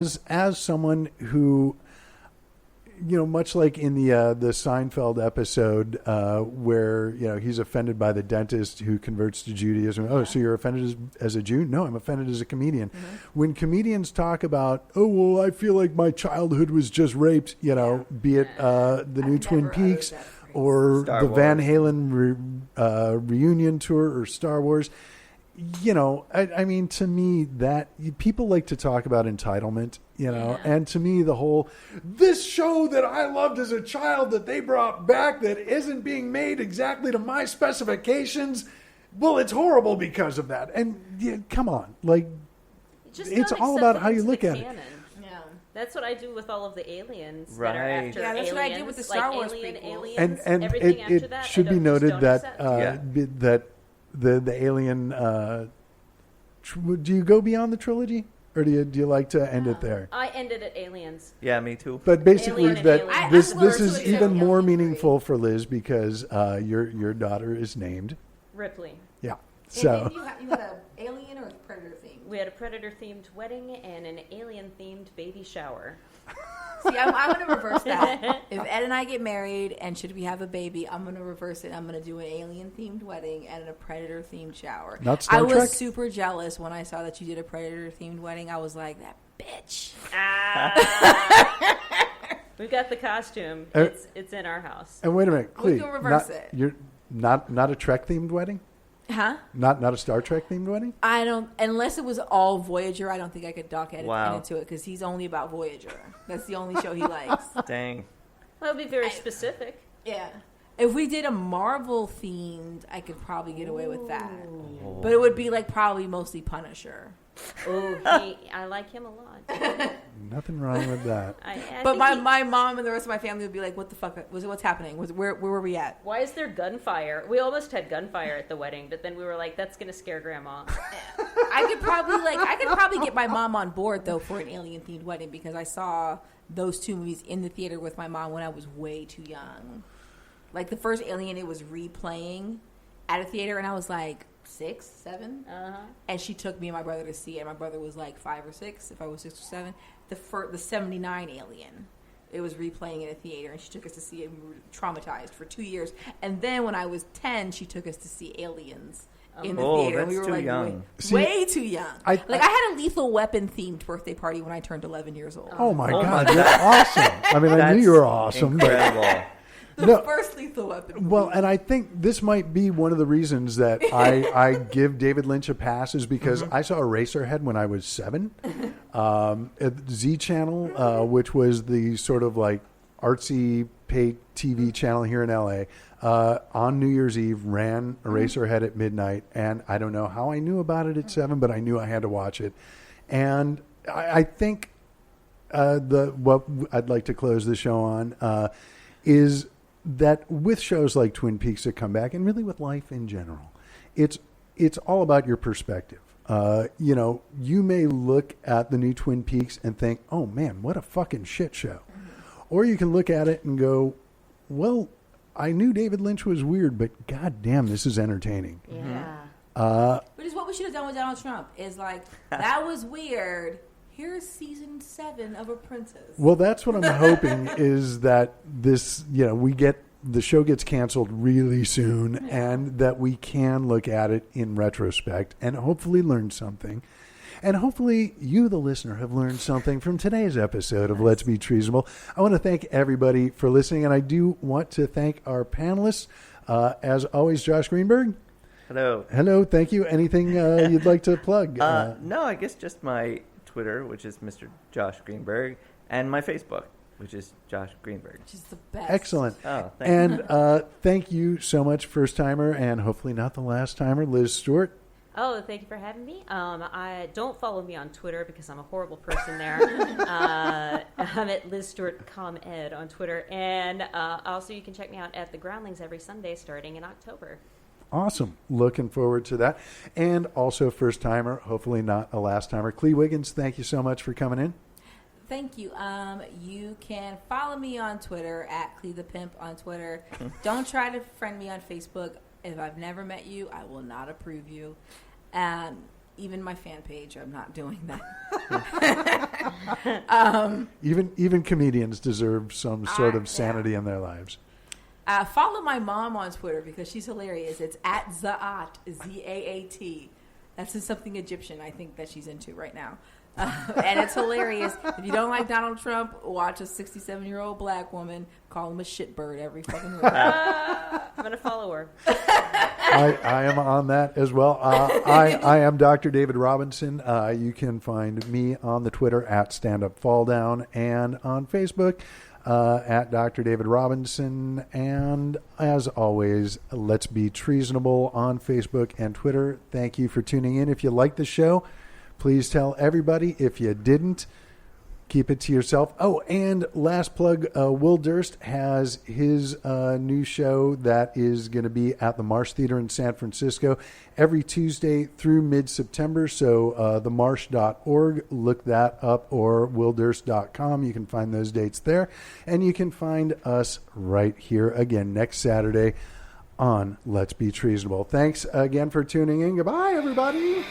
as someone who, much like in the Seinfeld episode where he's offended by the dentist who converts to Judaism. Oh, so you're offended as a Jew? No, I'm offended as a comedian. Mm-hmm. When comedians talk about, oh well, I feel like my childhood was just raped, be it the new Twin Peaks or Star the Wars. Van Halen reunion tour or Star Wars. I mean, to me, that people like to talk about entitlement, and to me, this show that I loved as a child that they brought back that isn't being made exactly to my specifications, well, it's horrible because of that. And come on, it's all about how you look at it. That's what I do with all of the aliens. Right. That are after that's aliens, what I do with the Star Wars aliens, And everything after it that, should be noted that that the alien. Do you go beyond the trilogy, or do you like to end it there? I ended at aliens. Yeah, me too. But basically, Alien and that alien. this I is to even accept more Alien meaningful for Liz because your daughter is named Ripley. Yeah. And So you had an alien or a predator theme? We had a predator-themed wedding and an alien-themed baby shower. See, I'm going to reverse that. If Ed and I get married and should we have a baby, I'm going to reverse it. I'm going to do an alien-themed wedding and a predator-themed shower. Not Star I Trek? was super jealous when I saw that you did a predator-themed wedding. I was like, that bitch. We've got the costume. Uh, It's in our house. and wait a minute, We Klee, can reverse it. You're not a Trek themed wedding? Huh? Not a Star Trek themed wedding? I don't, unless it was all Voyager, I don't think I could dock Ed Wow. into it because he's only about Voyager. That's the only show he likes. Dang. That would be very specific. Yeah. If we did a Marvel themed, I could probably get away with that. But it would be probably mostly Punisher. Oh, I like him a lot. Nothing wrong with that. I But think my mom and the rest of my family would be like, "What the fuck? What's happening? Where were we at?" why is there gunfire? We almost had gunfire at the wedding, but then we were like, that's going to scare Grandma. I could probably get my mom on board though for an alien themed wedding because I saw those two movies in the theater with my mom when I was way too young. Like the first Alien, it was replaying at a theater, and I was like 6, 7, and she took me and my brother to see it. My brother was like 5 or 6, if I was 6 or 7. The 79 Alien, it was replaying in a theater, and she took us to see it. And we were traumatized for 2 years, and then when I was 10, she took us to see Aliens in the theater. And we that's were too young. way too young. I had a Lethal Weapon themed birthday party when I turned 11 years old. Oh my God, you're awesome. I mean, I knew you were awesome. Incredible. The first Lethal Weapon. Well, and I think this might be one of the reasons that I give David Lynch a pass is because I saw Eraserhead when I was 7 at Z Channel, which was the sort of like artsy pay TV channel here in LA. On New Year's Eve, ran Eraserhead at midnight, and I don't know how I knew about it at 7, but I knew I had to watch it. And I think what I'd like to close the show on is that with shows like Twin Peaks that come back, and really with life in general, it's all about your perspective. You may look at the new Twin Peaks and think, oh man, what a fucking shit show. Or you can look at it and go, well, I knew David Lynch was weird, but goddamn, this is entertaining. Yeah. Which is what we should have done with Donald Trump. Is like, that was weird. Here's season 7 of Apprentice. Well, that's what I'm hoping is that this, the show gets canceled really soon and that we can look at it in retrospect and hopefully learn something. And hopefully you, the listener, have learned something from today's episode of Let's Be Treasonable. I want to thank everybody for listening, and I do want to thank our panelists. As always, Josh Greenberg. Hello. Hello, thank you. Anything you'd like to plug? No, I guess just my Twitter, which is Mr. Josh Greenberg, and my Facebook, which is Josh Greenberg. Which is the best. Excellent. Oh, thank you. And thank you so much, first timer, and hopefully not the last timer, Liz Stewart. Oh, thank you for having me. I don't follow me on Twitter because I'm a horrible person there. I'm at Liz Stewart ComEd on Twitter, and also you can check me out at the Groundlings every Sunday starting in October. Awesome. Looking forward to that. And also first timer, hopefully not a last timer, Klee Wiggins, thank you so much for coming in. Thank you. You can follow me on Twitter at Klee the Pimp on Twitter. Don't try to friend me on Facebook. If I've never met you, I will not approve you. even my fan page, I'm not doing that. Even comedians deserve some sort of sanity in their lives. Follow my mom on Twitter because she's hilarious. It's at Zaat, Z-A-A-T. That's just something Egyptian I think that she's into right now. And it's hilarious. If you don't like Donald Trump, watch a 67-year-old black woman call him a shitbird every fucking week. I'm going to follow her. I am on that as well. I am Dr. David Robinson. You can find me on the Twitter at StandUpFallDown and on Facebook at Dr. David Robinson. And as always, let's be treasonable on Facebook and Twitter. Thank you for tuning in. If you like the show, please tell everybody. If you didn't, keep it to yourself. Oh, and last plug, Will Durst has his new show that is going to be at the Marsh Theater in San Francisco every Tuesday through mid-September. So themarsh.org, look that up, or willdurst.com. You can find those dates there. And you can find us right here again next Saturday on Let's Be Treasonable. Thanks again for tuning in. Goodbye, everybody.